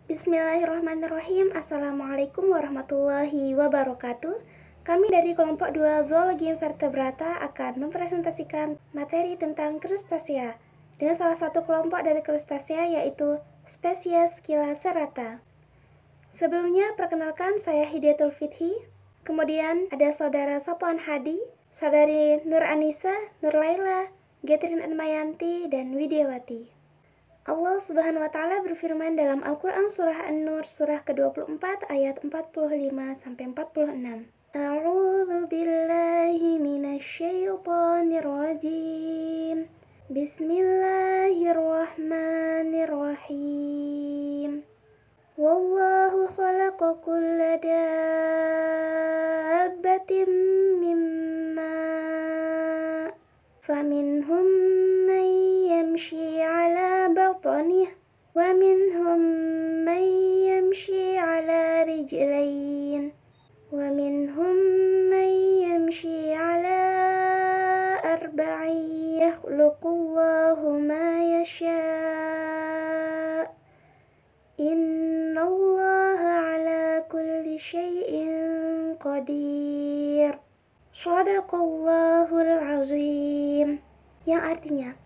Bismillahirrahmanirrahim. Assalamualaikum warahmatullahi wabarakatuh. Kami dari kelompok 2 Zoologi Invertebrata akan mempresentasikan materi tentang krustasea dengan salah satu kelompok dari krustasea yaitu spesies Scyllacerata. Sebelumnya perkenalkan, saya Hidayatul Fithi. Kemudian ada saudara Sopwan Hadi, saudari Nur Anissa, Nur Laila, Getrin Atmayanti, dan Widiawati. Allah Subhanahu wa Ta'ala berfirman dalam Al-Quran Surah An-Nur Surah ke-24 ayat 45-46. A'udzu billahi minasyaitonir rajim. Bismillahirrahmanirrahim. Wallahu khalaqa kulla dabbatin mimma faminhum man yamshi ala batnih wa minhum man yamshi ala rijlain wa minhum man yamshi ala arba'in yakhluqullahu ma yasha' innallaha ala kulli syai'in qadir. Shadaqallahul azim. Yang artinya,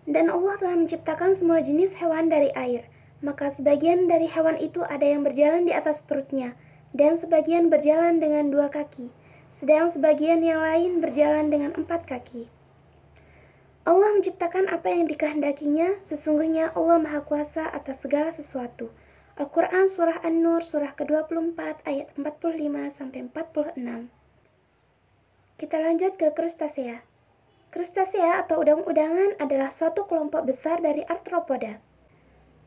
dan Allah telah menciptakan semua jenis hewan dari air, maka sebagian dari hewan itu ada yang berjalan di atas perutnya, dan sebagian berjalan dengan 2 kaki, sedang sebagian yang lain berjalan dengan 4 kaki. Allah menciptakan apa yang dikehendakinya, sesungguhnya Allah Maha Kuasa atas segala sesuatu. Al-Quran Surah An-Nur Surah ke-24 ayat 45-46. Kita lanjut ke krustasea. Krustasea atau udang-udangan adalah suatu kelompok besar dari arthropoda.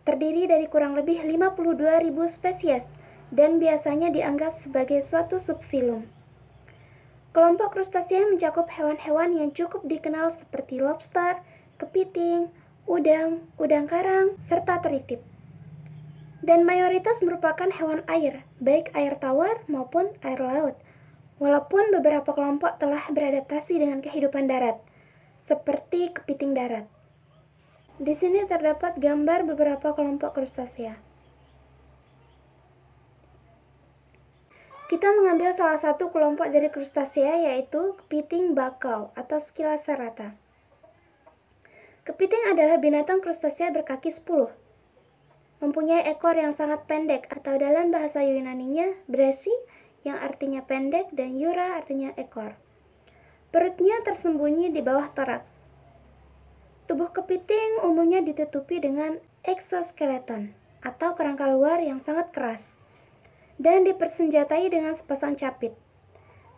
Terdiri dari kurang lebih 52.000 spesies dan biasanya dianggap sebagai suatu subfilum. Kelompok krustasea mencakup hewan-hewan yang cukup dikenal seperti lobster, kepiting, udang, udang karang, serta teritip. Dan mayoritas merupakan hewan air, baik air tawar maupun air laut. Walaupun beberapa kelompok telah beradaptasi dengan kehidupan darat, seperti kepiting darat. Di sini terdapat gambar beberapa kelompok krustasea. Kita mengambil salah satu kelompok dari krustasea yaitu kepiting bakau atau Scyllacerata. Kepiting adalah binatang krustasea berkaki 10. Mempunyai ekor yang sangat pendek atau dalam bahasa Yunaninya brachy yang artinya pendek dan yura artinya ekor. Perutnya tersembunyi di bawah toraks. Tubuh kepiting umumnya ditutupi dengan exoskeleton atau kerangka luar yang sangat keras dan dipersenjatai dengan sepasang capit.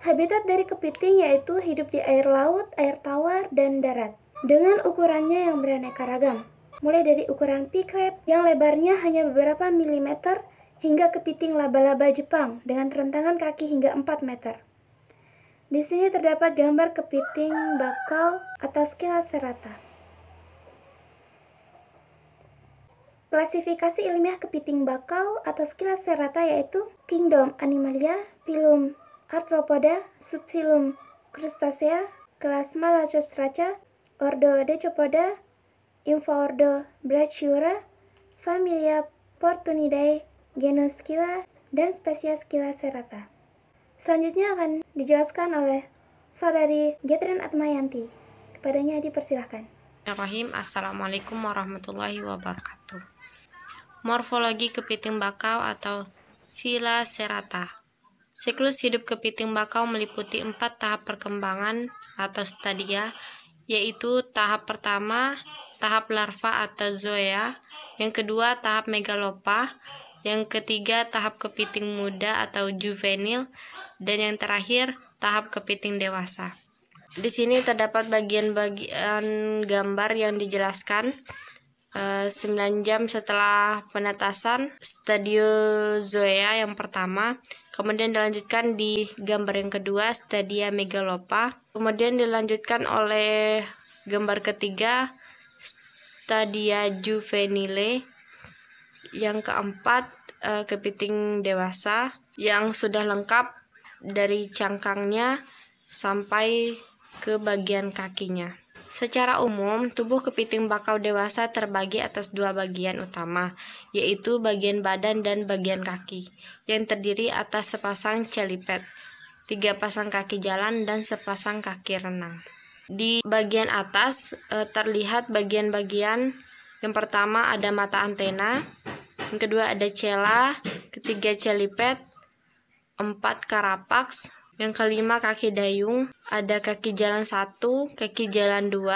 Habitat dari kepiting yaitu hidup di air laut, air tawar, dan darat dengan ukurannya yang beraneka ragam, mulai dari ukuran pea crab yang lebarnya hanya beberapa milimeter hingga kepiting laba-laba Jepang dengan rentangan kaki hingga 4 meter. Di sini terdapat gambar kepiting bakau atau Scyllacerata. Klasifikasi ilmiah kepiting bakau atau Scyllacerata yaitu Kingdom Animalia, Phylum Arthropoda, Subphylum Crustacea, kelas Malacostraca, Ordo Decopoda, Infoordo Brachyura, Familia Portunidae, genus Scylla, dan spesies Scyllacerata. Selanjutnya akan dijelaskan oleh saudari Getrin Atmayanti. Kepadanya dipersilahkan. Assalamualaikum warahmatullahi wabarakatuh. Morfologi kepiting bakau atau Scyllacerata. Siklus hidup kepiting bakau meliputi 4 tahap perkembangan atau stadia, yaitu tahap pertama, tahap larva atau zoea, yang kedua tahap megalopa, yang ketiga tahap kepiting muda atau juvenil, dan yang terakhir tahap kepiting dewasa. Di sini terdapat bagian-bagian gambar yang dijelaskan 9 jam setelah penetasan stadio zoea yang pertama, kemudian dilanjutkan di gambar yang kedua stadia megalopa, kemudian dilanjutkan oleh gambar ketiga stadia juvenile, yang keempat kepiting dewasa yang sudah lengkap dari cangkangnya sampai ke bagian kakinya. Secara umum, tubuh kepiting bakau dewasa terbagi atas 2 bagian utama, yaitu bagian badan dan bagian kaki, yang terdiri atas sepasang celiped, 3 pasang kaki jalan, dan sepasang kaki renang. Di bagian atas terlihat bagian-bagian. Yang pertama ada mata antena, yang kedua ada cela, ketiga celiped, 4 karapaks, yang kelima kaki dayung, ada kaki jalan 1, kaki jalan 2.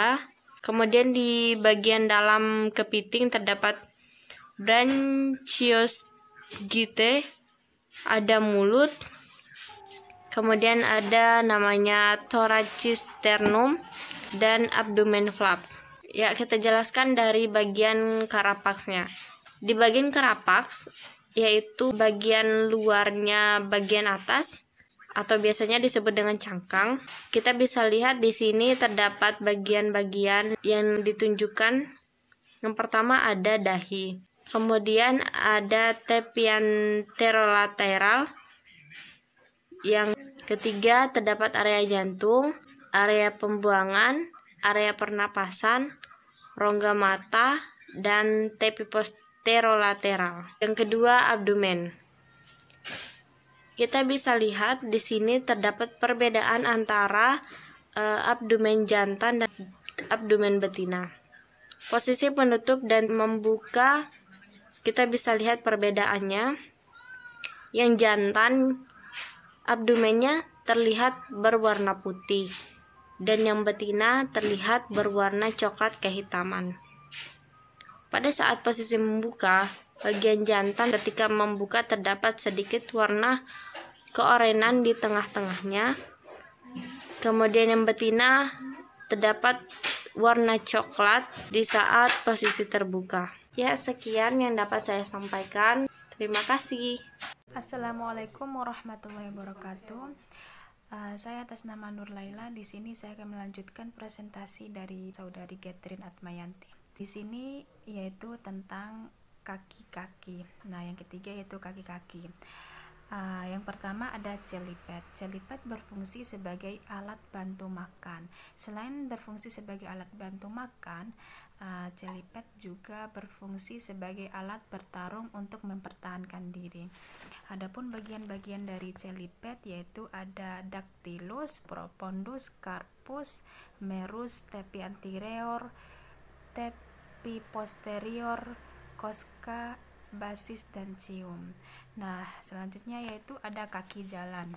Kemudian di bagian dalam kepiting terdapat branchiosgite, ada mulut. Kemudian ada namanya thoracis sternum dan abdomen flap. Ya, kita jelaskan dari bagian karapaksnya. Di bagian karapaks, yaitu bagian luarnya bagian atas atau biasanya disebut dengan cangkang. Kita bisa lihat di sini terdapat bagian-bagian yang ditunjukkan. Yang pertama ada dahi. Kemudian ada tepian pterolateral. Yang ketiga terdapat area jantung, area pembuangan, area pernapasan, rongga mata, dan tepi posterolateral. Yang kedua abdomen. Kita bisa lihat di sini terdapat perbedaan antara abdomen jantan dan abdomen betina. Posisi penutup dan membuka kita bisa lihat perbedaannya. Yang jantan abdomennya terlihat berwarna putih dan yang betina terlihat berwarna coklat kehitaman. Pada saat posisi membuka, bagian jantan ketika membuka terdapat sedikit warna keorenan di tengah-tengahnya. Kemudian yang betina terdapat warna coklat di saat posisi terbuka. Ya, sekian yang dapat saya sampaikan. Terima kasih. Assalamualaikum warahmatullahi wabarakatuh. Saya atas nama Nur Laila. Di sini saya akan melanjutkan presentasi dari saudari Catherine Atmayanti. Di sini yaitu tentang kaki-kaki. Nah, yang ketiga yaitu kaki-kaki. Yang pertama ada celiped. Celiped berfungsi sebagai alat bantu makan. Selain berfungsi sebagai alat bantu makan, celiped juga berfungsi sebagai alat bertarung untuk mempertahankan diri. Adapun bagian-bagian dari celiped yaitu ada dactylus, propondus, carpus, merus, tepi anterior, tepi posterior, cosca, basis, dan cium. Nah, selanjutnya yaitu ada kaki jalan.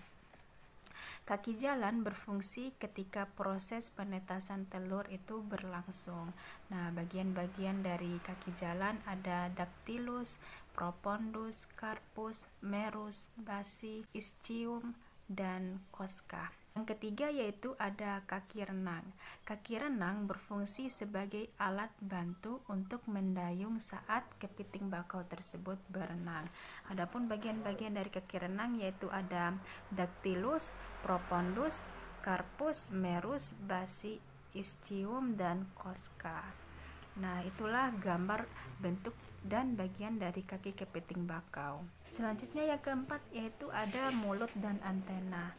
Kaki jalan berfungsi ketika proses penetasan telur itu berlangsung. Nah, bagian-bagian dari kaki jalan ada dactylus, propondus, carpus, merus, basi, ischium, dan cosca. Yang ketiga yaitu ada kaki renang. Kaki renang berfungsi sebagai alat bantu untuk mendayung saat kepiting bakau tersebut berenang. Adapun bagian-bagian dari kaki renang yaitu ada dactylus, propondus, carpus, merus, basi, ischium, dan cosca. Nah, itulah gambar bentuk dan bagian dari kaki kepiting bakau. Selanjutnya yang keempat yaitu ada mulut dan antena.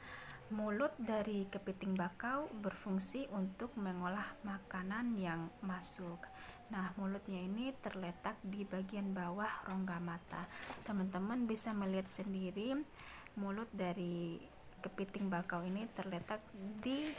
Mulut dari kepiting bakau berfungsi untuk mengolah makanan yang masuk. Nah, mulutnya ini terletak di bagian bawah rongga mata. Teman-teman bisa melihat sendiri mulut dari kepiting bakau ini terletak di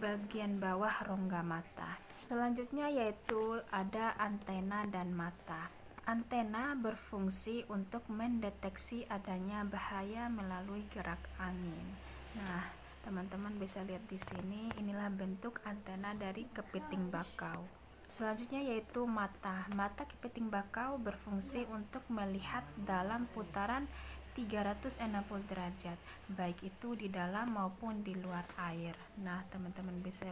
bagian bawah rongga mata. Selanjutnya yaitu ada antena dan mata. Antena berfungsi untuk mendeteksi adanya bahaya melalui gerak angin. Nah, teman-teman bisa lihat di sini, inilah bentuk antena dari kepiting bakau. Selanjutnya yaitu mata. Mata kepiting bakau berfungsi untuk melihat dalam putaran 360 derajat, baik itu di dalam maupun di luar air. Nah, teman-teman bisa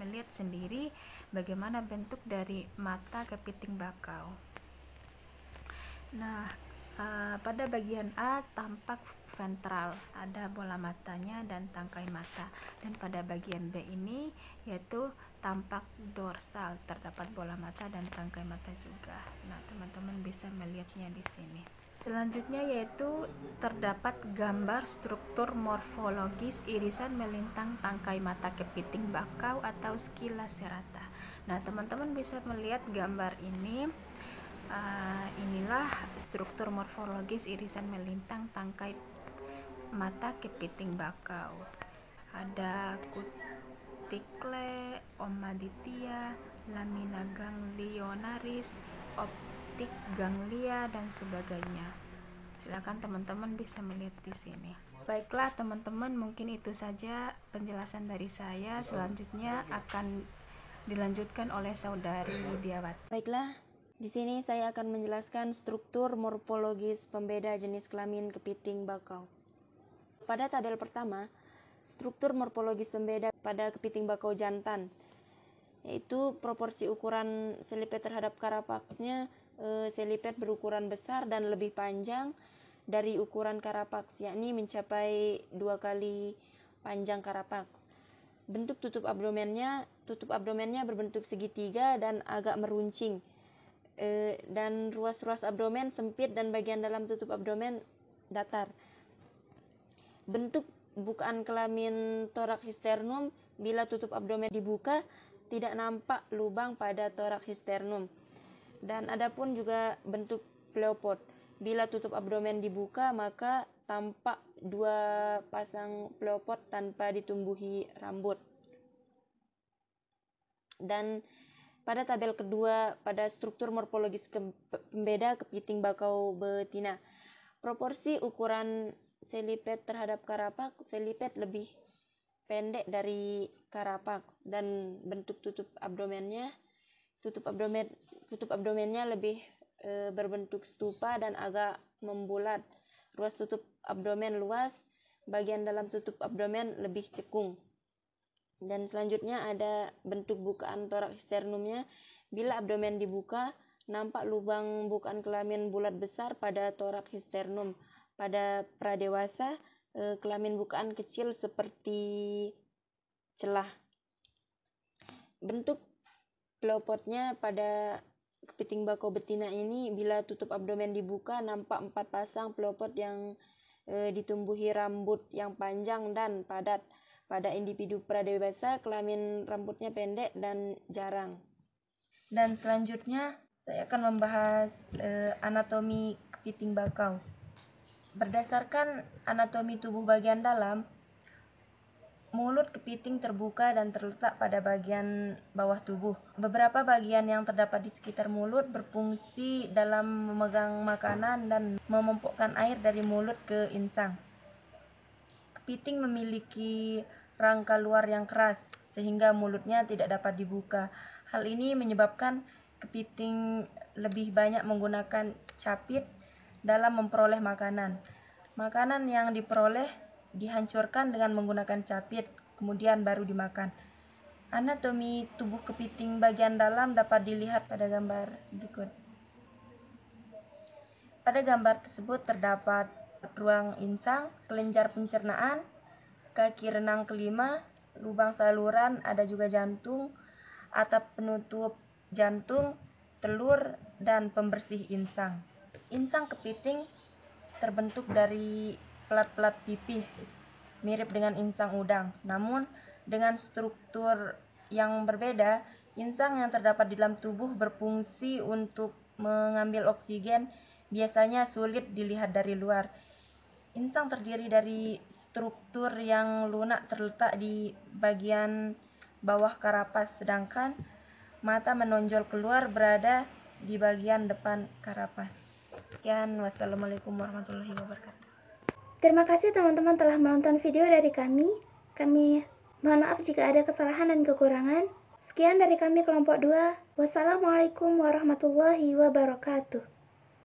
melihat sendiri bagaimana bentuk dari mata kepiting bakau. Nah, pada bagian A tampak ventral, ada bola matanya dan tangkai mata. Dan pada bagian B ini yaitu tampak dorsal, terdapat bola mata dan tangkai mata juga. Nah, teman-teman bisa melihatnya di sini. Selanjutnya yaitu terdapat gambar struktur morfologis irisan melintang tangkai mata kepiting bakau atau Scilla serrata. Nah, teman-teman bisa melihat gambar ini. Inilah struktur morfologis irisan melintang tangkai mata kepiting bakau. Ada cuticulae, ommatidia, lamina ganglionaris, optik ganglia, dan sebagainya. Silakan teman-teman bisa melihat di sini. Baiklah teman-teman, mungkin itu saja penjelasan dari saya. Selanjutnya akan dilanjutkan oleh saudari Widiawati. Baiklah, di sini saya akan menjelaskan struktur morfologis pembeda jenis kelamin kepiting bakau. Pada tabel pertama, struktur morfologis pembeda pada kepiting bakau jantan, yaitu proporsi ukuran seliped terhadap karapaksnya. Seliped berukuran besar dan lebih panjang dari ukuran karapaks, yakni mencapai 2 kali panjang karapaks. Bentuk tutup abdomennya berbentuk segitiga dan agak meruncing, dan ruas-ruas abdomen sempit dan bagian dalam tutup abdomen datar. Bentuk bukaan kelamin toraks sternum, bila tutup abdomen dibuka tidak nampak lubang pada toraks sternum. Dan adapun juga bentuk pleopod, bila tutup abdomen dibuka maka tampak 2 pasang pleopod tanpa ditumbuhi rambut. Dan pada tabel kedua, pada struktur morfologis pembeda kepiting bakau betina, proporsi ukuran seliped terhadap karapaks, seliped lebih pendek dari karapaks, dan bentuk tutup abdomennya lebih berbentuk stupa dan agak membulat. Ruas tutup abdomen luas, bagian dalam tutup abdomen lebih cekung. Dan selanjutnya ada bentuk bukaan toraks sternumnya. Bila abdomen dibuka, nampak lubang bukaan kelamin bulat besar pada toraks sternum. Pada pradewasa, kelamin bukaan kecil seperti celah. Bentuk pleopodnya pada kepiting bakau betina ini, bila tutup abdomen dibuka nampak 4 pasang pleopod yang ditumbuhi rambut yang panjang dan padat. Pada individu pradewasa, kelamin rambutnya pendek dan jarang. Dan selanjutnya saya akan membahas anatomi kepiting bakau. Berdasarkan anatomi tubuh bagian dalam, mulut kepiting terbuka dan terletak pada bagian bawah tubuh. Beberapa bagian yang terdapat di sekitar mulut berfungsi dalam memegang makanan dan memompokkan air dari mulut ke insang. Kepiting memiliki rangka luar yang keras sehingga mulutnya tidak dapat dibuka. Hal ini menyebabkan kepiting lebih banyak menggunakan capit dalam memperoleh makanan. Makanan yang diperoleh dihancurkan dengan menggunakan capit, kemudian baru dimakan. Anatomi tubuh kepiting bagian dalam dapat dilihat pada gambar berikut. Pada gambar tersebut terdapat ruang insang, kelenjar pencernaan, kaki renang kelima, lubang saluran, ada juga jantung, atap penutup jantung, telur, dan pembersih insang. Insang kepiting terbentuk dari pelat-pelat pipih, mirip dengan insang udang. Namun dengan struktur yang berbeda, insang yang terdapat di dalam tubuh berfungsi untuk mengambil oksigen, biasanya sulit dilihat dari luar. Insang terdiri dari struktur yang lunak terletak di bagian bawah karapas, sedangkan mata menonjol keluar berada di bagian depan karapas. Sekian, wassalamualaikum warahmatullahi wabarakatuh. Terima kasih teman-teman telah menonton video dari kami. Kami mohon maaf jika ada kesalahan dan kekurangan. Sekian dari kami kelompok 2. Wassalamualaikum warahmatullahi wabarakatuh.